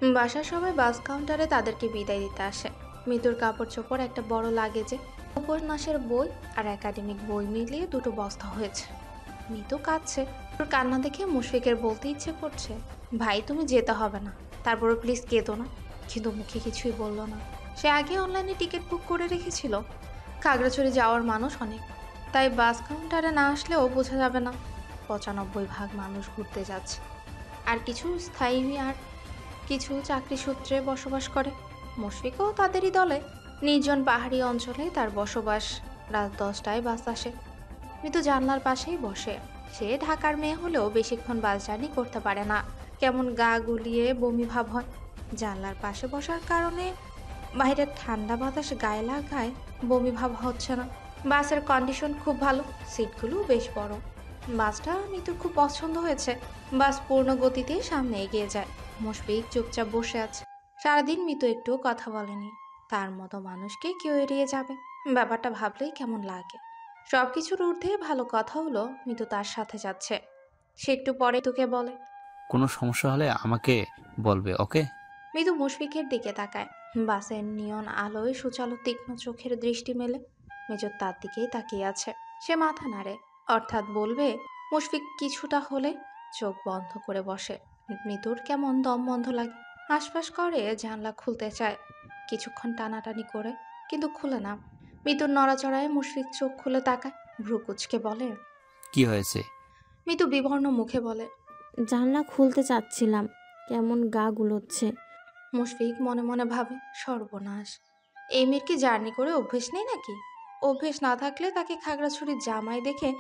বাসার সবাই বাস কাউন্টারে তাদেরকে বিদায় দিতে আসে। মৃদুর কাপড় চোপড় একটা বড় লাগেজে উপন্যাসের বই আর একাডেমিক বই মিলিয়ে দুটো বস্তা হয়েছে। মিতু কাঁদছে। ওর কান্না দেখে মুশফিকের বলতে ইচ্ছে করছে, ভাই তুমি যেতে হবে না, তারপরে প্লিজ কেঁদো না। কিন্তু মুখে কিছুই বলল না। সে আগে অনলাইনে টিকিট বুক করে রেখেছিল। খাগড়াছড়ি যাওয়ার মানুষ অনেক, তাই বাস কাউন্টারে না আসলেও বোঝা যাবে না ৯৫% মানুষ ঘুরতে যাচ্ছে। আর কিছু স্থায়ী আর কিছু চাকরি সূত্রে বসবাস করে। মুশফিকও তাদেরই দলে। নির্জন পাহাড়ি অঞ্চলে তার বসবাস। রাত ১০টায় বাস আসে। মৃদু জানলার পাশেই বসে। সে ঢাকার মেয়ে হলেও বেশিক্ষণ বাস জার্নি করতে পারে না। কেমন গা গুলিয়ে বমি ভাব হয়। জানলার পাশে বসার কারণে বাইরের ঠান্ডা বাতাস গায়ে লাগায় বমি ভাব হচ্ছে না। বাসের কন্ডিশন খুব ভালো, সিটগুলো বেশ বড়। বাসটা মৃদুর খুব পছন্দ হয়েছে। বাস পূর্ণ গতিতে সামনে এগিয়ে যায়। মুশফিক চুপচাপ বসে আছে। সারাদিন মৃদু একটুও কথা বলেনি। তার মতো মানুষকে কেউ এড়িয়ে যাবে, ব্যাপারটা ভাবলেই কেমন লাগে। সবকিছুর ঊর্ধ্বে ভালো কথা হলো মৃদু তার সাথে যাচ্ছে। সে একটু পরে তোকে বলে, কোনো সমস্যা হলে আমাকে বলবে, ওকে? মৃদু মুশফিকের দিকে তাকায়। বাসের নিয়ন আলোয় সুচালো তীক্ষ্ণ চোখের দৃষ্টি মেলে। মেজর তার দিকেই তাকিয়ে আছে। সে মাথা নাড়ে, অর্থাৎ বলবে। মুশফিক কিছুটা হলে চোখ বন্ধ করে বসে। মৃদুর কেমন দম বন্ধ লাগে। হাঁসফাঁস করে জানলা খুলতে চায়, কিছুক্ষণ টানাটানি করে, কিন্তু খুলে না। মৃদুর নড়াচড়ায় মুশফিক চোখ খুলে তাকায়। ভ্রু কুচকে বলে, কি হয়েছে? মৃদু বিবর্ণ মুখে বলে, জানলা খুলতে চাচ্ছিলাম, কেমন গা গুলোচ্ছে। মুশফিক মনে মনে ভাবে, সর্বনাশ, এই মেয়ের কি জার্নি করে অভ্যেস নেই নাকি? অভ্যেস না থাকলে তাকে খাগড়াছড়ির জামাই দেখে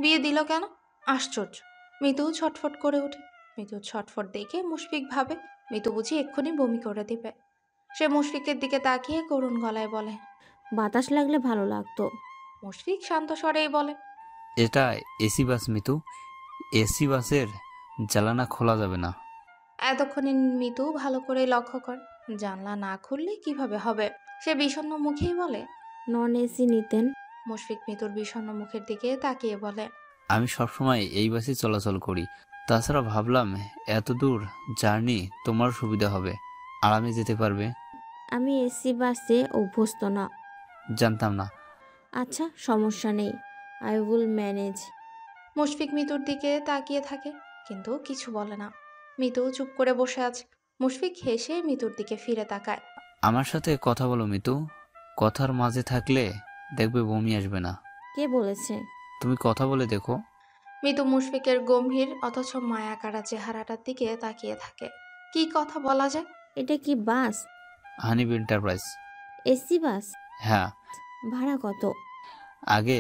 বিয়ে দিল কেন? আশ্চর্য। মিতু ছটফট করে ওঠে। মিতু ছটফট দেখে মুশফিক ভাবে মিতু বুঝি এক্ষুনি বমি করে দিবে। সে মুশফিকের দিকে তাকিয়ে করুণ গলায় বলে, বাতাস লাগলে ভালো লাগতো। মুশফিক শান্ত স্বরেই বলে, এটা এসি বাস মিতু, এসি বাসের জ্বালানা খোলা যাবে না। এতক্ষণে মিতু ভালো করে লক্ষ্য করে জানলা না খুললে কিভাবে হবে। সে বিষণ্ণ মুখেই বলে, নন এসি নিতেন। মুশফিক মিতুর বিষণ্ণ মুখের দিকে তাকিয়ে বলে, আমি সবসময় এই বাসে চলাচল করি। তাছাড়া ভাবলাম এত দূর জার্নি তোমার সুবিধা হবে, আরামে যেতে পারবে। আমি এসি বাসে অভ্যস্ত না। জানতাম না। আচ্ছা, সমস্যা নেই, আই উইল ম্যানেজ। মুশফিক মিতুর দিকে তাকিয়ে থাকে, কিন্তু কিছু বলে না। মিতু চুপ করে বসে আছে। মুশফিক হেসে মিতুর দিকে ফিরে তাকায়। আমার সাথে কথা বলো মিতু, কথার মাঝে থাকলে দেখবে বমি আসবে না। কে বলেছে? তুমি কথা বলে দেখো। মিতু মুশফিকের গম্ভীর অথচ মায়াকাড়া চেহারাটার দিকে তাকিয়ে থাকে। কি কথা বলা যায়? এটা কি বাস? হানিব এন্টারপ্রাইজ। AC bus? হ্যাঁ। ভাড়া কত? আগে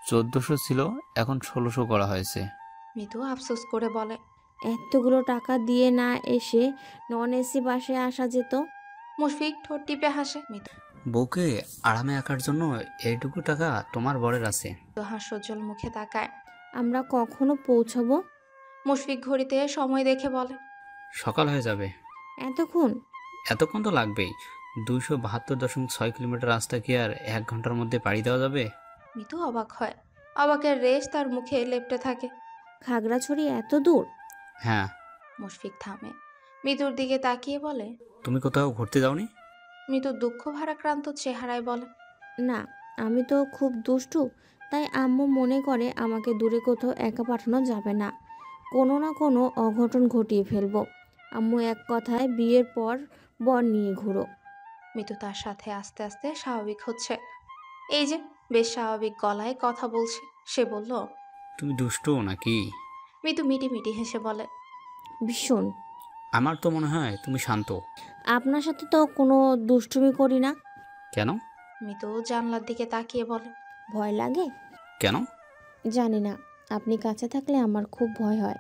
১৪০০ ছিল, এখন ১৬০০ করা হয়েছে। মিতু আফসোস করে বলে, এতগুলো টাকা দিয়ে না এসে নন এসি বাসে আসা যেত। মুশফিক ঠোঁট টিপে হাসে। মিতু বউকে আরামে আঁকার জন্য এইটুকু টাকা তোমার বরের আছে। হাস্যোজ্জ্বল মুখে তাকায়। আমরা কখনো পৌঁছাবো? মুশফিক ঘড়িতে সময় দেখে বলে, সকাল হয়ে যাবে। এতক্ষণ? এতক্ষণ তো লাগবেই। ২৭২.৬ কিলোমিটার রাস্তা কি আর ১ ঘন্টার মধ্যে পাড়ি দেওয়া যাবে? মিতু অবাক হয়। অবাকের রেশ তার মুখে লেপ্টে থাকে। খাগড়াছড়ি এত দূর? হ্যাঁ। মুশফিক থামে। মিতুর দিকে তাকিয়ে বলে, তুমি কোথাও ঘুরতে যাওনি? মিতু দুঃখ ভারাক্রান্ত চেহারায় বলে, না, আমি তো খুব দুষ্টু, তাই আম্মু মনে করে আমাকে দূরে কোথাও একা পাঠানো যাবে না, কোনো না কোনো অঘটন ঘটিয়ে ফেলবো। আম্মু এক কথায় বিয়ের পর বর নিয়ে ঘুরো। মিতু তার সাথে আস্তে আস্তে স্বাভাবিক হচ্ছে। এই যে বেশ স্বাভাবিক গলায় কথা বলছে। সে বলল, তুমি দুষ্টু নাকি? মিতু মিটি মিটি হেসে বলে, ভীষণ। আমার তো মনে হয় তুমি শান্ত। আপনার সাথে তো কোনো দুষ্টুমি করি না। কেন? মিতু জানলার দিকে তাকিয়ে বলে, ভয় লাগে? কেন? জানি না, আপনি কাছে থাকলে আমার খুব ভয় হয়।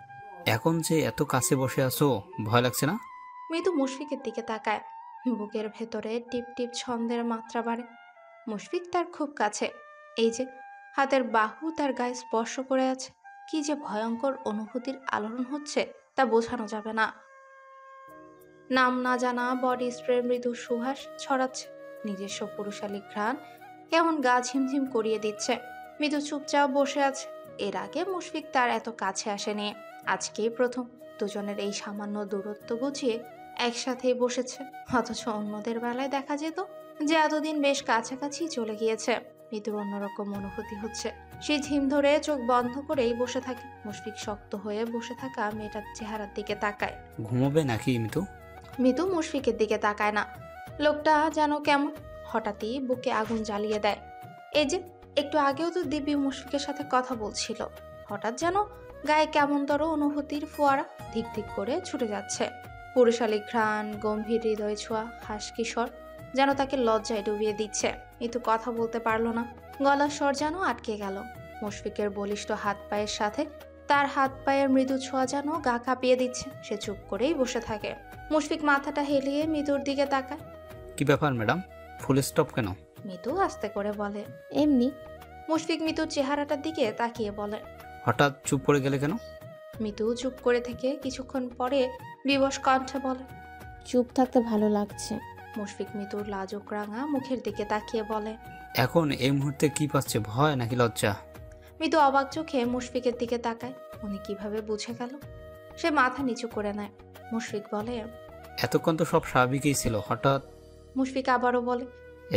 এখন যে এত কাছে বসে আছো, ভয় লাগছে না? মিতু মুশফিকের দিকে তাকায়। বুকের ভেতরে টিপ টিপ ছন্দের মাত্রা বাড়ে। মুশফিক তার খুব কাছে। এই যে হাতের বাহু তার গায়ে স্পর্শ করে আছে। কি যে ভয়ঙ্কর অনুভূতির আলোড়ন হচ্ছে তা বোঝানো যাবে না। নাম না জানা বডি স্প্রে মৃদু সুবাস ছড়াচ্ছে। নিজস্ব পুরুষালী ঘ্রাণ কেমন গা ঝিমঝিম করিয়ে দিচ্ছে। মৃদু চুপচাপ বসে আছে। এর আগে মুশফিক তার এত কাছে আসেনি। আজকেই প্রথম। দুজনের এই সামান্য দূরত্ব বুঝিয়ে একসাথেই বসেছে, অথচ অন্যদের বেলায় দেখা যেত যে এতদিন বেশ কাছাকাছি চলে গিয়েছে। মৃদুর অন্যরকম অনুভূতি হচ্ছে। সে ঝিম ধরে চোখ বন্ধ করেই বসে থাকে। মুশফিক শক্ত হয়ে বসে থাকা মেয়েটার চেহারার দিকে তাকায়। ঘুমোবে নাকি মিতু? মৃদু মুশফিকের দিকে তাকায় না। লোকটা যেন কেমন, হঠাৎই বুকে আগুন জ্বালিয়ে দেয়। এই যে একটু আগেও তো দিব্যি মুশফিকের সাথে কথা বলছিল, হঠাৎ যেন গায়ে কেমনতর অনুভূতির ফোয়ারা ধিক ধিক করে ছুটে যাচ্ছে। পুরুষালী ঘ্রাণ, গম্ভীর হৃদয় ছোঁয়া, হাস কিশোর যেন তাকে লজ্জায় ডুবিয়ে দিচ্ছে। কিন্তু কথা বলতে পারল না, গলার স্বর যেন আটকে গেল। মুশফিকের বলিষ্ঠ হাত পায়ের সাথে তার হাত পায়ের মৃদু ছোঁয়া যেন গা কাঁপিয়ে দিচ্ছে। সে চুপ করেই বসে থাকে। মুশফিক মাথাটা হেলিয়ে মৃদুর দিকে তাকায়। কি ব্যাপার ম্যাডাম, ফুল স্টপ কেন? মৃদু আস্তে করে বলে। এমনি। মুশফিক মৃদুর চেহারাটার দিকে তাকিয়ে বলে। হঠাৎ চুপ করে গেলে কেন? মৃদু চুপ করে থেকে কিছুক্ষণ পরে বিবশ কণ্ঠে বলে। চুপ থাকতে ভালো লাগছে। মুশফিক মৃদুর লাজুক রাঙা মুখের দিকে তাকিয়ে বলে। এখন এই মুহূর্তে কি পাচ্ছে, ভয় নাকি লজ্জা? মৃদু অবাক চোখে মুশফিকের দিকে তাকায়। উনি কিভাবে বুঝে গেল? সে মাথা নিচু করে নেয়। মুশফিক বলে। এতক্ষণ তো সব স্বাভাবিকই ছিল, হঠাৎ? মুশফিক আবারও বলে।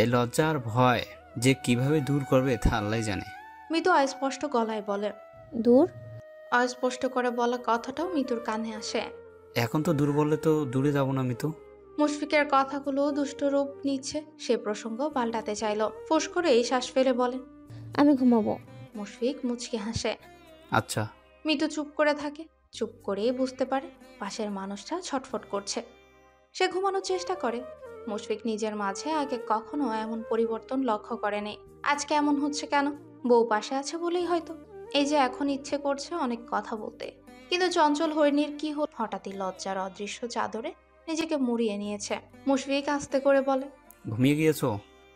এই লজ্জা আর ভয় যে কিভাবে দূর করবে তা আল্লাহই জানে। মৃদু অস্পষ্ট গলায় বলে। দূর? অস্পষ্ট করে বলা কথাটাও মৃদুর কানে আসে। এখন তো দূর বললে তো দূরে যাব না মিতু। মুশফিকের কথাগুলো দুষ্ট রূপ নিচ্ছে। সে প্রসঙ্গ পাল্টাতে চাইল। ফুস করেই শ্বাস ফেলে বলে। আমি ঘুমাবো। মুশফিক মুচকি হাসে। আচ্ছা। মৃদু চুপ করে থাকে। চুপ করেই বুঝতে পারে পাশের মানুষটা ছটফট করছে। সে ঘুমানোর চেষ্টা করে। মুশফিক নিজের মাঝে আগে কখনো এমন পরিবর্তন লক্ষ্য করেনি। আজকে এমন হচ্ছে কেন? বউ পাশে আছে বলেই হয়তো। এই যে এখন ইচ্ছে করছে অনেক কথা বলতে, কিন্তু চঞ্চল হরিণীর কি হল? হঠাৎই লজ্জার অদৃশ্য চাদরে নিজেকে মুড়িয়ে নিয়েছে। মুশফিক আস্তে করে বলে। ঘুমিয়ে গিয়েছো?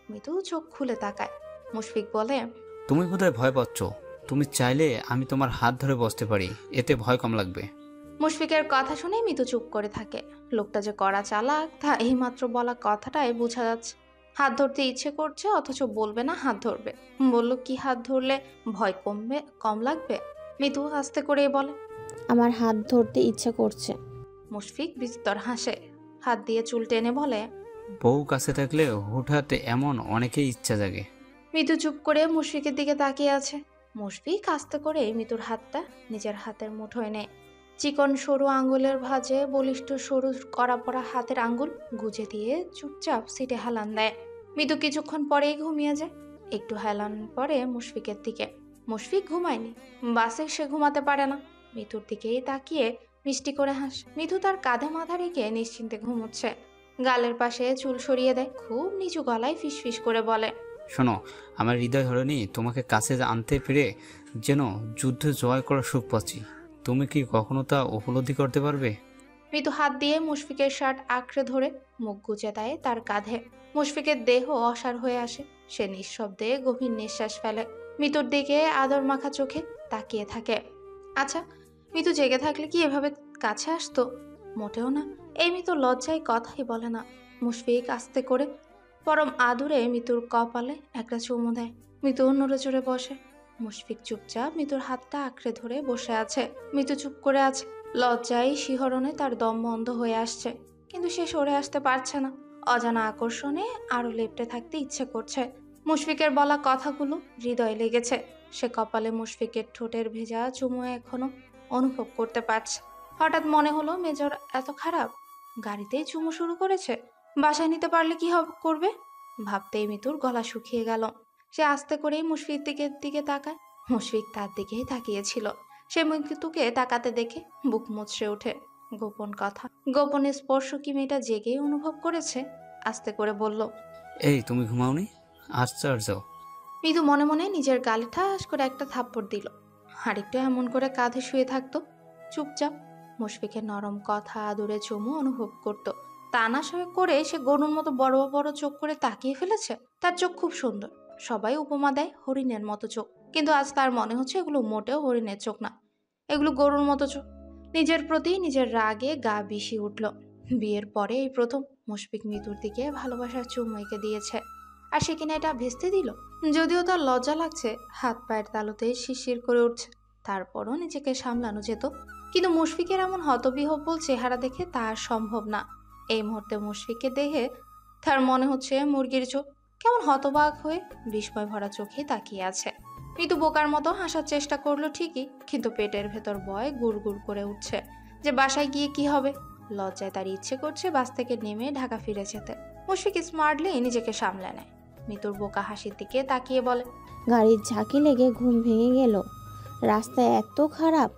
মৃদু চোখ খুলে তাকায়। মুশফিক বলে। তুমি বোধহয় ভয় পাচ্ছ। তুমি চাইলে আমি তোমার হাত ধরে বসতে পারি, এতে ভয় কম লাগবে। মুশফিকের কথা শুনে মৃদু চুপ করে থাকে। লোকটা যে কড়া চালাক তা এইমাত্র বলা কথাটাই বোঝা যাচ্ছে। হাত ধরতে ইচ্ছে করছে অথচ বলবে না হাত ধরবে। বলল কি হাত ধরলে ভয় কম লাগবে? মৃদু আস্তে করে বলে। আমার হাত ধরতে ইচ্ছা করছে। মুশফিক বিস্তর হাসে। হাত দিয়ে চুল টেনে বলে। বউ কাছে থাকলে হুটহাট এমন অনেকেই ইচ্ছা জাগে। মৃদু চুপ করে মুশফিকের দিকে তাকিয়ে আছে। মুশফিক আস্তে করে মৃদুর হাতটা নিজের হাতের মুঠোয় নেয়। চিকন সরু আঙ্গুলের ভাঁজে বলিষ্ঠ সরু কড়া পড়া হাতের আঙ্গুল গুজে দিয়ে চুপচাপ সিটে হেলান দেয়। মৃদু কিছুক্ষণ পরেই ঘুমিয়ে যায়। একটু হেলান পরে মুশফিকের দিকে। মুশফিক ঘুমায়নি, বাসে সে ঘুমাতে পারে না। মৃদুর দিকেই তাকিয়ে মিষ্টি করে হাসে। মৃদু তার কাঁধে মাথা রেখে নিশ্চিন্তে ঘুমোচ্ছে। গালের পাশে চুল সরিয়ে দেয়। খুব নিচু গলায় ফিসফিস করে বলে। শোনো, আমার হৃদয় ধরেনি তোমাকে কাছে আনতে পেরে যেন যুদ্ধ জয় করার সুখ পাচ্ছি। তুমি কি কখনো তা উপলব্ধি করতে পারবে? মৃদু হাত দিয়ে মুশফিকের শার্ট আঁকড়ে ধরে মুখ গুজে দেয় তার কাঁধে। মুশফিকের দেহ অসাড় হয়ে আসে। সে নিঃশব্দে গভীর নিঃশ্বাস ফেলে। মৃদুর দিকে আদর মাখা চোখে তাকিয়ে থাকে। আচ্ছা, মৃদু জেগে থাকলে কি এভাবে কাছে আসতো? মোটেও না। এই মৃদু লজ্জায় কথাই বলে না। মুশফিক আস্তে করে পরম আদুরে মৃদুর কপালে একটা চুমু দেয়। মৃদু নড়ে চড়ে বসে। মুশফিক চুপচাপ মৃদুর হাতটা আঁকড়ে ধরে বসে আছে। মৃদু চুপ করে আছে। লজ্জায় শিহরণে তার দম বন্ধ হয়ে আসছে, কিন্তু সে সরে আসতে পারছে না। অজানা আকর্ষণে আরো লেপ্টে থাকতে ইচ্ছে করছে। মুশফিকের বলা কথাগুলো হৃদয়ে লেগেছে। সে কপালে মুশফিকের ঠোঁটের ভেজা চুমু এখনো অনুভব করতে পারছে। হঠাৎ মনে হলো মেজর এত খারাপ, গাড়িতেই চুমু শুরু করেছে। বাসায় নিতে পারলে কি করবে? ভাবতেই মৃদুর গলা শুকিয়ে গেল। সে আস্তে করেই মুশফিকের দিকে তাকায়। মুশফিক তার দিকেই তাকিয়েছিল। সে মৃত্যুকে তাকাতে দেখে বুক মুচড়ে ওঠে। গোপন কথা, গোপন স্পর্শ কি মেয়েটা জেগেই অনুভব করেছে? আস্তে করে বলল। এই তুমি ঘুমাওনি? আশ্চর্য। মৃদু মনে মনে নিজের গালে ঠাস করে একটা থাপ্পড় দিল। আরেকটু এমন করে কাঁধে শুয়ে থাকতো চুপচাপ। মুশফিকের নরম কথা, আদুরে চুমু অনুভব করত। তা না করে সে গরুর মতো বড় বড় চোখ করে তাকিয়ে ফেলেছে। তার চোখ খুব সুন্দর। সবাই উপমা দেয় হরিণের মতো চোখ, কিন্তু আজ তার মনে হচ্ছে এগুলো মোটেও হরিণের চোখ না, এগুলো গরুর মতো চোখ। নিজের প্রতি নিজের রাগে গা বিষি উঠল। বিয়ের পরে এই প্রথম মুশফিক মৃদুর দিকে ভালোবাসার চুমু এঁকে দিয়েছে, আর সে কিনা এটা ভেস্তে দিল। যদিও তার লজ্জা লাগছে, হাত পায়ের তালুতে শিরশির করে উঠছে, তারপরও নিজেকে সামলানো যেত। কিন্তু মুশফিকের এমন হতবিহ্বল চেহারা দেখে তা আর সম্ভব না। এই মুহূর্তে মুশফিককে দেখে তার মনে হচ্ছে মুরগির চোখ কেমন হতবাক হয়ে বিস্ময় ভরা চোখে তাকিয়ে আছে। মিতু বোকার মতো হাসার চেষ্টা করলো ঠিকই, কিন্তু পেটের ভেতর ভয় গুড় গুড় করে উঠছে যে বাসায় গিয়ে কি হবে। লজ্জায় তার ইচ্ছে করছে বাস থেকে নেমে ঢাকা ফিরে যেতে। মুশফিক স্মার্টলি নিজেকে সামলে নেয়। মিতুর বোকা হাসির দিকে তাকিয়ে বলে, গাড়ির ঝাঁকি লেগে ঘুম ভেঙে গেল, রাস্তা এত খারাপ।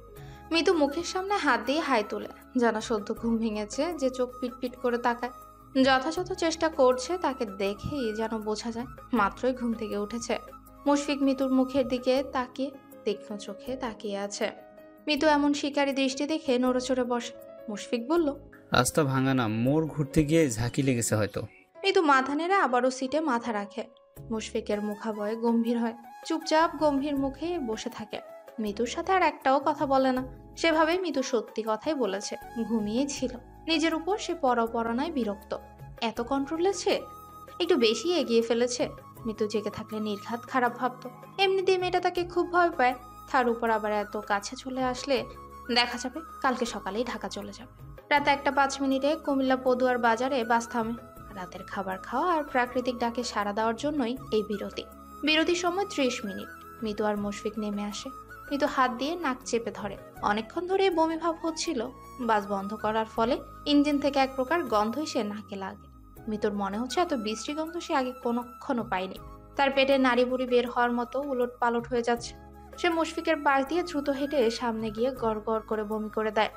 মিতু মুখের সামনে হাত দিয়ে হাই তোলে, যেন সদ্য ঘুম ভেঙেছে, যে চোখ পিটপিট করে তাকায়। যথাযথ চেষ্টা করছে, তাকে দেখেই যেন বোঝা যায় মাত্রই ঘুম থেকে উঠেছে। মুশফিক মিতুর মুখের দিকে তাকিয়ে তীক্ষ্ণ চোখে তাকিয়ে আছে। মিতু এমন শিকারী দৃষ্টি দেখে নড়েচড়ে বসে। মুশফিক বলল, রাস্তা ভাঙা না, মোড় ঘুরতে গিয়ে ঝাঁকি লেগেছে হয়তো। মিতু মাথা নেড়ে আবারও সিটে মাথা রাখে। মুশফিকের মুখাবয় গম্ভীর হয়, চুপচাপ গম্ভীর মুখে বসে থাকে। মিতুর সাথে আর একটাও কথা বলে না। সেভাবে মিতু সত্যি কথাই বলেছে, ঘুমিয়েছিল। নিজের উপর সে পরপরনায় বিরক্ত। এত কন্ট্রোলে সে একটু বেশি এগিয়ে ফেলেছে। মিতু জেগে থাকলে নির্ঘাত খারাপ ভাবতো। এমনিতেই মেয়েটা তাকে খুব ভয় পায়, তার উপর আবার এত কাছে চলে আসলে দেখা যাবে কালকে সকালেই ঢাকা চলে যাবে। রাত 1:05 কুমিল্লা পদুয়ার বাজারে বাস থামে। রাতের খাবার খাওয়া আর প্রাকৃতিক ডাকে সাড়া দেওয়ার জন্যই এই বিরতির সময় 30 মিনিট। মিতু আর মুশফিক নেমে আসে। মিতু হাত দিয়ে নাক চেপে ধরে। অনেকক্ষণ ধরে বমি ভাব হচ্ছিল। বাস বন্ধ করার ফলে ইঞ্জিন থেকে এক প্রকার গন্ধ এসে নাকে লাগে। মিতুর মনে হচ্ছে এত বিশ্রী গন্ধ সে আগে কোনোক্ষণও পায়নি। তার পেটে নাড়ি বুড়ি বের হওয়ার মতো উলট পালট হয়ে যাচ্ছে। সে মুশফিকের পাশ দিয়ে দ্রুত হেঁটে সামনে গিয়ে গড় গড় করে বমি করে দেয়।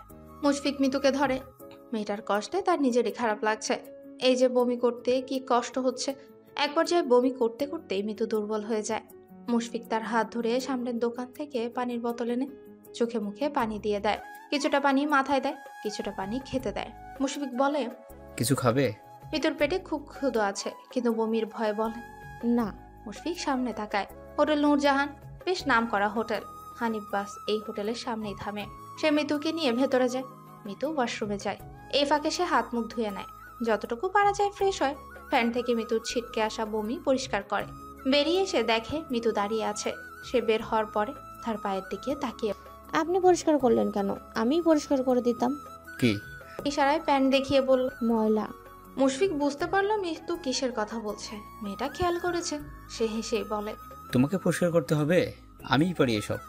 মুশফিক মিতুকে ধরে। মেয়েটার কষ্টে তার নিজেরই খারাপ লাগছে। এই যে বমি করতে কি কষ্ট হচ্ছে। এক পর্যায়ে বমি করতে করতেই মিতু দুর্বল হয়ে যায়। মুশফিক তার হাত ধরে সামনের দোকান থেকে পানির বোতল এনে চোখে মুখে পানি দিয়ে দেয়। কিছুটা পানি মাথায় দেয়, কিছুটা পানি খেতে দেয়। মুশফিক বলে, কিছু খাবে? মিতুর পেটে খুব ক্ষুধা আছে, কিন্তু বমির ভয়ে বলে না। মুশফিক সামনে তাকায়। হোটেল নূরজাহান, বেশ নাম করা হোটেল। হানিফ বাস এই হোটেলের সামনেই থামে। সে মিতুকে নিয়ে ভেতরে যায়। মিতু ওয়াশরুমে যায়। এই ফাঁকে সে হাত মুখ ধুয়ে নেয়। যতটুকু পারা যায় ফ্রেশ হয়। ফ্যান থেকে মিতুর ছিটকে আসা বমি পরিষ্কার করে। বেরিয়ে এসে দেখে মিতু দাঁড়িয়ে আছে। সে বের হওয়ার পরে তার পায়ের দিকে তাকিয়ে, আপনি পরিষ্কার করলেন কেন? আমি পরিষ্কার করে দিতাম। কি? ইশারায় প্যান্ট দেখিয়ে বলল। ময়লা। মুশফিক বুঝতে পারলো মিতু কিসের কথা বলছে। মেয়েটা খেয়াল করেছে। সে হেসে বলে, তোমাকে পরিষ্কার করতে হবে? আমিই পারি এসব।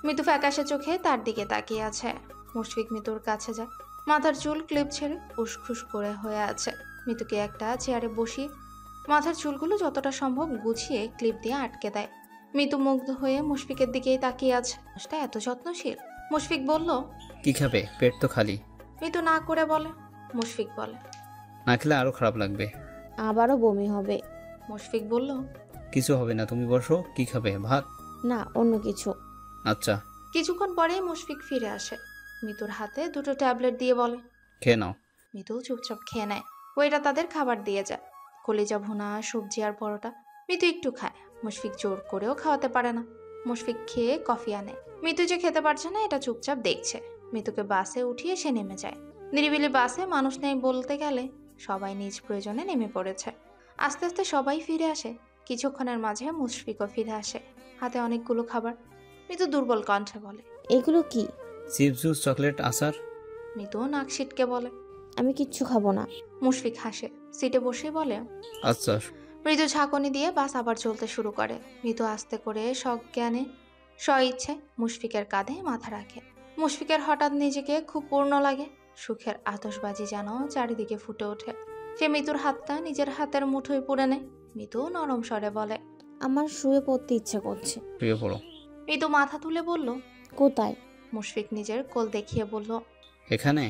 মিতু ফ্যাকাশে চোখে তার দিকে তাকিয়ে আছে। মুশফিক মিতুর কাছে যায়। মাথার চুল ক্লিপ ছেড়ে উসখুস করে হয়ে আছে। মিতুকে একটা চেয়ারে বসিয়ে মাথার চুলগুলো যতটা সম্ভব গুছিয়ে ক্লিপ দিয়ে আটকে দেয়। মিতু মুগ্ধ হয়ে মুশফিকের দিকেই তাকিয়ে আছে। মানুষটা এত যত্নশীল। মুশফিক বলল, কি খাবে? পেট তো খালি। মিতু না করে বলে। মুশফিক বলে, না খেলে আরো খারাপ লাগবে। আবারও বমি হবে। মুশফিক বলল, কিছু হবে না, তুমি বসো। কি খাবে? ভাত? না, অন্য কিছু। আচ্ছা। কিছুক্ষণ পরেই মুশফিক ফিরে আসে। মিতুর হাতে দুটো ট্যাবলেট দিয়ে বলে, খেয়ে নাও। মিতু চুপচাপ খেয়ে নেয়। ওইটা তাদের খাবার দিয়ে যায়। কলিজা ভুনা, সবজি আর পরোটা। মিতু একটু খায়। মুশফিক জোর করেও খাওয়াতে পারে না। মুশফিক খেয়ে কফি আনে। মিতু যে খেতে পারছে না এটা চুপচাপ দেখছে। মিতুকে বাসে উঠিয়ে সে নেমে যায়। নিরিবিলি বাসে মানুষ নেই বলতে গেলে। সবাই নিজ প্রয়োজনে নেমে পড়েছে। আস্তে আস্তে সবাই ফিরে আসে। কিছুক্ষণের মাঝে মুশফিকও ফিরে আসে, হাতে অনেকগুলো খাবার। মিতু দুর্বল কণ্ঠে বলে, এগুলো কি? চিপস, জুস, চকলেট, আচার। মিতু নাক সিটকে বলে, আমি কিচ্ছু খাবো না। মুশফিক হাসে, সিটে বসে বলে, আচ্ছা। মৃদু ঝাঁকুনি দিয়ে বাস আবার চলতে শুরু করে। মৃদু আস্তে করে সজ্ঞানে স্বইচ্ছে মুশফিকের কাঁধে মাথা রাখে। মুশফিকের হঠাৎ নিজেকে খুব পূর্ণ লাগে। সুখের আতশবাজি যেন চারিদিকে ফুটে ওঠে। সে মিতুর হাতটা নিজের হাতের মুঠোয় পুড়ে নেয়। মিতু নরম স্বরে বলে, আমার শুয়ে পড়তে ইচ্ছা করছে। শুয়ে পড়ো। মিতু মাথা তুলে বলল, কোথায়? মুশফিক নিজের কোল দেখিয়ে বলল, এখানে।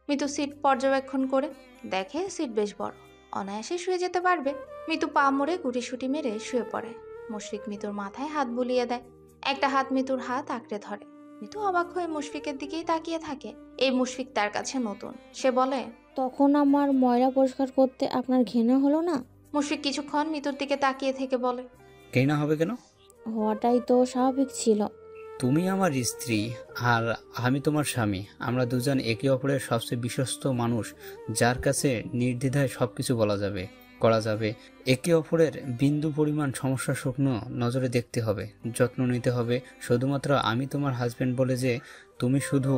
মিতু সিট পর্যবেক্ষণ করে দেখে সিট বেশ বড়, অনায়াসে শুয়ে যেতে পারবে। মিতু পা মুড়ে গুটিসুটি মেরে শুয়ে পড়ে। মুশফিক মিতুর মাথায় হাত বুলিয়ে দেয়। একটা হাত মিতুর হাত আঁকড়ে ধরে। মিতু অবাক হয়ে মুশফিকের দিকেই তাকিয়ে থাকে। এই মুশফিক তার কাছে নতুন। সে বলে, তখন আমার ময়লা পরিষ্কার করতে আপনার ঘৃণা হলো না? মুশফিক কিছুক্ষণ মিতুর দিকে তাকিয়ে থেকে বলে, ঘৃণা হবে কেন? হওয়াটাই তো স্বাভাবিক ছিল। তুমি আমার স্ত্রী আর আমি তোমার স্বামী। আমরা দুজন একে অপরের সবচেয়ে বিশ্বস্ত মানুষ, যার কাছে নির্দ্বিধায় সবকিছু বলা যাবে, করা যাবে। একে অপরের বিন্দু পরিমাণ সমস্যা শুকনো নজরে দেখতে হবে, যত্ন নিতে হবে। শুধুমাত্র আমি তোমার হাজবেন্ড বলে যে তুমি শুধু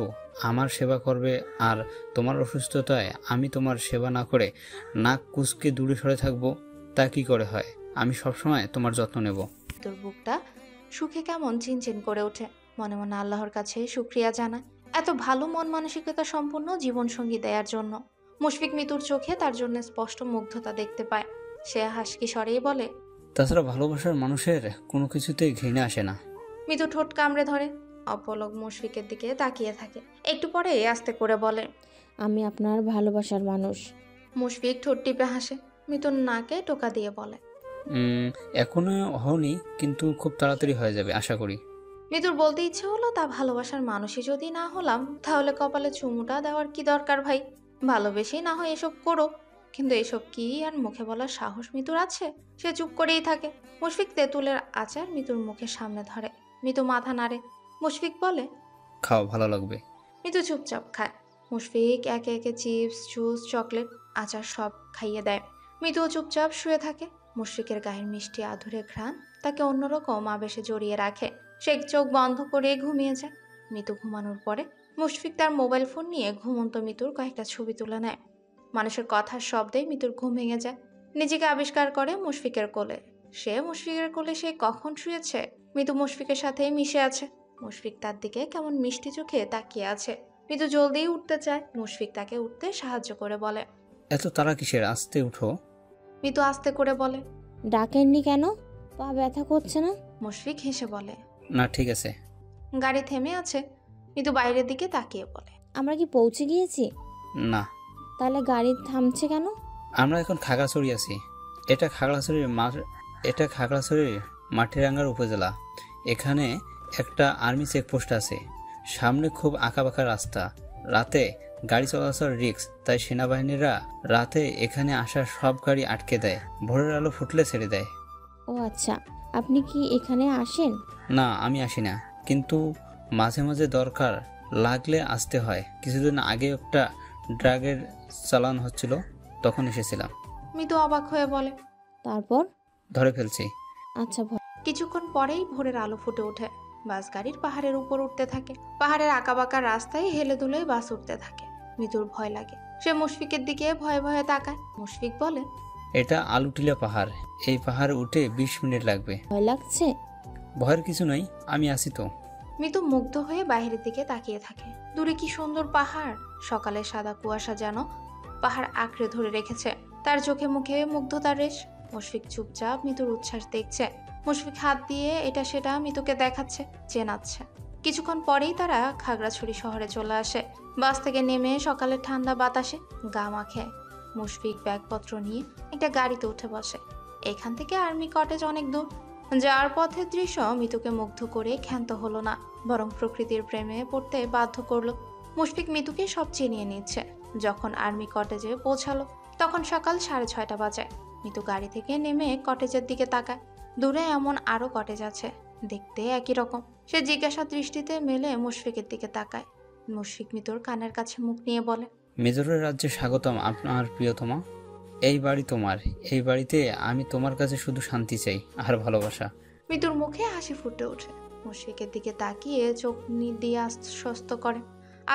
আমার সেবা করবে, আর তোমার অসুস্থতায় আমি তোমার সেবা না করে নাক কুঁচকে দূরে সরে থাকবো, তা কি করে হয়? আমি সবসময় তোমার যত্ন নেব। মিতুর বুকটা সুখে কেমন চিনচিন করে ওঠে। মনে মনে আল্লাহর কাছে শুক্রিয়া জানায় এত ভালো মন মানসিকতা সম্পন্ন জীবনসঙ্গী দেয়ার জন্য। মুশফিক মিতুর চোখে তার জন্য স্পষ্ট মুগ্ধতা দেখতে পায়। সে হাসকি স্বরেই বলে, তাছাড়া ভালোবাসার মানুষের কোনো কিছুতেই ঘৃণা আসে না। মিতু ঠোঁট কামড়ে ধরে, অপলক মুশফিকের দিকে তাকিয়ে থাকে। একটু পরে আস্তে করে বলে, আমি আপনার ভালোবাসার মানুষ। মুশফিক ঠোঁট টিপে হাসে। মিতুর নাকে টোকা দিয়ে বলে, এখনো হওনি, কিন্তু খুব তাড়াতাড়ি হয়ে যাবে আশা করি। মিতুর বলতে ইচ্ছে হলো, তা ভালোবাসার মানুষই যদি না হলাম তাহলে কপালে চুমুটা দেওয়ার কি দরকার ভাই? ভালোবেসেই না হয় এসব করো। কিন্তু এসব কি আর মুখে বলার সাহস মিতুর আছে? সে চুপ করেই থাকে। মুশফিক তেঁতুলের আচার মিতুর মুখের সামনে ধরে। মিতু মাথা নাড়ে। মুশফিক বলে, খাও, ভালো লাগবে। মিতু চুপচাপ খায়। মুশফিক একে একে চিপস, জুস, চকলেট, আচার সব খাইয়ে দেয়। মিতুও চুপচাপ শুয়ে থাকে। মুশফিকের গায়ের মিষ্টি আধুরে ঘ্রাণ তাকে অন্যরকম আবেশে জড়িয়ে রাখে। সে চোখ বন্ধ করে ঘুমিয়ে যায়। মিতু ঘুমানোর পরে মুশফিক তার মোবাইল ফোন নিয়ে ঘুমন্ত মিতুর কয়েকটা ছবি তুলে নেয়। মানুষের কথার শব্দে মিতুর ঘুম ভেঙে যায়। নিজেকে আবিষ্কার করে মুশফিকের কোলে। মুশফিকের কোলে সে কখন শুয়েছে? মিতু মুশফিকের সাথেই মিশে আছে। মুশফিক তার দিকে কেমন মিষ্টি চোখে তাকিয়ে আছে। মিতু জলদি উঠতে চায়। মুশফিক তাকে উঠতে সাহায্য করে বলে, এত তাড়া কিসের? আস্তে উঠো। মিতু আস্তে করে বলে, ডাকেননি কেন? পা ব্যথা করছে না? মুশফিক হেসে বলে, না, ঠিক আছে। গাড়ি থেমে আছে। মিতু বাইরের দিকে তাকিয়ে বলে, আমরা কি পৌঁছে গিয়েছি? না, তাহলে গাড়ি থামছে কেন? আমরা এখন খাগড়াছড়ি আছি। এটা খাগড়াছড়ির মাটিরাঙ্গার উপজেলা। এখানে একটা আর্মি চেকপোস্ট আছে। সামনে খুব আঁকাবাঁকা রাস্তা। রাতে গাড়ি চলাচল রিস্ক, তাই সেনাবাহিনীরা রাতে এখানে আসা সব গাড়ি আটকে দেয়। ভোরের আলো ফুটলে ছেড়ে দেয়। ও আচ্ছা, আপনি কি এখানে আসেন? না, আমি আসি না, কিন্তু মাঝে মাঝে দরকার লাগলে আসতে হয়। কিছুদিন আগে একটা ড্রাগের চালান হচ্ছিল, তখন এসেছিলাম। মিতু অবাক হয়ে বলে, তারপর? ধরে ফেলছি। আচ্ছা কিছুক্ষণ পরেই ভোরের আলো ফুটে ওঠে। বাস গাড়ির পাহাড়ের উপর উঠতে থাকে। পাহাড়ের আঁকাবাঁকা রাস্তায় হেলে দুলে বাস উঠতে থাকে। মিতুর ভয় লাগে। সে মুশফিকের দিকে ভয়ে ভয়ে তাকায়। মুশফিক বলে, এটা আলুটিলা পাহাড়। এই পাহাড় উঠে 20 মিনিট লাগবে। ভয় লাগছে? ভয়ের কিছু নাই, আমি আছি তো। মিতু মুগ্ধ হয়ে বাইরের দিকে তাকিয়ে থাকে। দূরে কি সুন্দর পাহাড়। সকালে সাদা কুয়াশা যেন পাহাড় আঁকড়ে ধরে রেখেছে। তার চোখে মুখে মুগ্ধতার রেশ। মুশফিক চুপচাপ মিতুর উচ্ছ্বাস দেখছে। মুশফিক হাত দিয়ে এটা সেটা মিতুকে দেখাচ্ছে, চেনাচ্ছে। কিছুক্ষণ পরেই তারা খাগড়াছড়ি শহরে চলে আসে। বাস থেকে নেমে সকালের ঠান্ডা বাতাসে গা মাখে। মুশফিক ব্যাগপত্র নিয়ে একটা গাড়িতে উঠে বসে। এখান থেকে আর্মি কটেজ অনেক দূর। যাওয়ার পথের দৃশ্য মিতুকে মুগ্ধ করে ক্ষান্ত হলো না, বরং প্রকৃতির প্রেমে পড়তে বাধ্য করলো। মুশফিক মিতুকে সব চিনিয়ে নিচ্ছে। যখন আর্মি কটেজে পৌঁছালো তখন সকাল 6:30 বাজে। মিতু গাড়ি থেকে নেমে কটেজের দিকে তাকায়। দূরে এমন আরো কটেজ আছে, দেখতে একই রকম। সে জিজ্ঞাসা দৃষ্টিতে মেলে মুশফিকের দিকে তাকায়। মুশফিক মিতুর কানের কাছে মুখ নিয়ে বলে, মেজরের রাজ্যে স্বাগতম আপনার প্রিয়তমা। এই বাড়ি তোমার। এই বাড়িতে আমি তোমার কাছে শুধু শান্তি চাই আর ভালোবাসা। মিতুর মুখে হাসি ফুটে ওঠে। মুশফিকের দিকে তাকিয়ে চোখ দিয়ে আশ্বস্ত করে।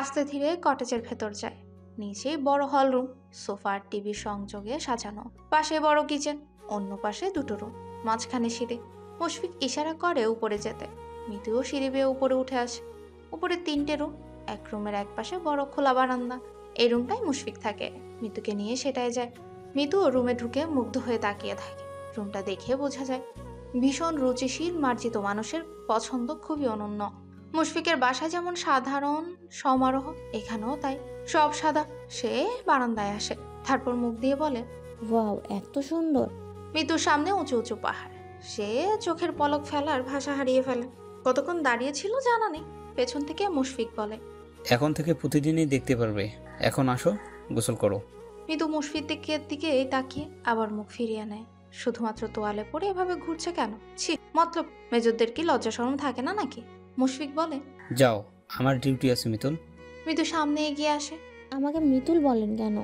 আস্তে ধীরে কটেজের ভেতর যায়। নিচেই বড় হল রুম, সোফা আর টিভি সংযোগে সাজানো। পাশে বড় কিচেন, অন্য পাশে দুটো রুম, মাঝখানে সিঁড়ি। মুশফিক ইশারা করে উপরে যেতে। মিতুও সিঁড়ি বেয়ে উপরে উঠে আসে। উপরে 3টে রুম। এক রুমের এক পাশে বড় খোলা বারান্দা। এই রুমটাই মুশফিক থাকে। মিতুকে নিয়ে সেটাই যায়। মিতু রুমে ঢুকে মুগ্ধ হয়ে তাকিয়ে থাকে। রুমটা দেখে বোঝা যায় ভীষণ রুচিশীল মার্জিত মানুষের পছন্দ খুবই অনন্য। মুশফিকের বাসা যেমন সাধারণ সমারোহ, এখানেও তাই। সব সাদা। সে বারান্দায় আসে, তারপর মুখ দিয়ে বলে, ওয়াও, এত সুন্দর। মিতুর সামনে উঁচু উঁচু পাহাড়। সে চোখের পলক ফেলার ভাষা হারিয়ে ফেলে। কতক্ষণ দাঁড়িয়ে ছিল জানা নেই। পেছন থেকে মুশফিক বলে, এখন থেকে প্রতিদিনই দেখতে পারবে। এখন আসো, গোসল করো। মিতু মুশফিকের দিকে তাকিয়ে আবার মুখ ফিরিয়ে নেয়। শুধুমাত্র তোয়ালে পরে এভাবে ঘুরছে কেন? ছি, মতলব মেজরদের কি লজ্জা শরম থাকে না নাকি? মুশফিক বলে, যাও, আমার ডিউটি আছে মিতুল। মিতু সামনে এগিয়ে আসে। আমাকে মিতুল বলেন কেন?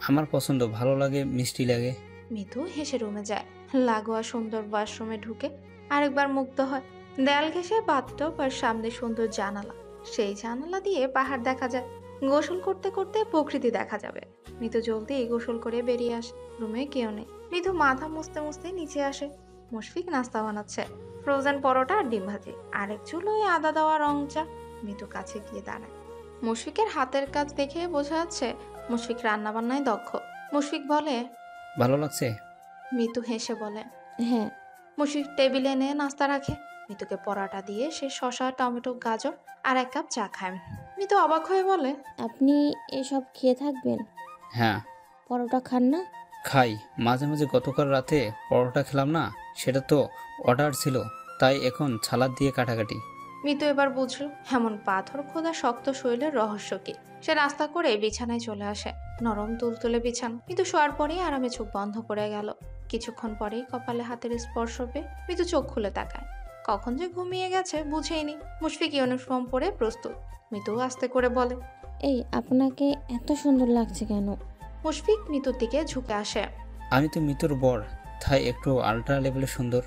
আমার পছন্দ, ভালো লাগে, মিষ্টি লাগে। মিতু হেসে রুমে যায়। লাগোয়া সুন্দর ওয়াশরুমে ঢুকে আরেকবার মুগ্ধ হয়। দেয়াল ঘেঁষে বাথটব আর সামনে সুন্দর জানালা। সেই জানালা দিয়ে পাহাড় দেখা যায়। গোসল করতে করতে প্রকৃতি দেখা যাবে। মিতু জলদি গোসল করে বেরিয়ে আসে। রুমে কেউ নেই। মিতু মাথা মুছতে মুছতে নিচে আসে। মুশফিক নাস্তা বানাচ্ছে, ফ্রোজেন পরোটা আর ডিম ভাজি, আরেক চুলোয় আদা দেওয়া রং চা। মিতু কাছে গিয়ে দাঁড়ায়। মুশফিকের হাতের কাজ দেখে বোঝা যাচ্ছে মুশফিক রান্না বান্নায় দক্ষ। মুশফিক বলে, ভালো লাগছে? মিতু হেসে বলে। হ্যাঁ। মুশফিক টেবিলে এনে নাস্তা রাখে। মিতুকে পরোটা দিয়ে সে শসা, টমেটো, গাজর আর এক কাপ চা খায়। মিতু অবাক হয়ে বলে, আপনি এসব খেয়ে থাকবেন? হ্যাঁ পরোটা খান না? খাই, মাঝে মাঝে। গতকাল রাতে পরোটা খেলাম না, সেটা তো অর্ডার ছিল, তাই এখন ছালাদ দিয়ে কাটাকাটি। মিতু এবার বুঝল এমন পাথর খোদা শক্ত শরীরের রহস্য কি। সে রাস্তা করে বিছানায় চলে আসে। নরম তুলতুলে বিছানা। মিতু শোয়ার পরেই আরামে চোখ বন্ধ করে গেল। কিছুক্ষণ পরেই কপালে হাতের স্পর্শ পেয়ে মিতু চোখ খুলে তাকায়। কখন যে ঘুমিয়ে গেছে বুঝেইনি। মুশফিক ইউনিফর্ম পরে প্রস্তুত। মিতু আস্তে করে বলে, এই আপনাকে এত সুন্দর লাগছে কেন? মুশফিক মিতুর দিকে ঝুঁকে আসে। আমি তো মিতুর বর, তাই একটু আল্ট্রা লেভেলের সুন্দর।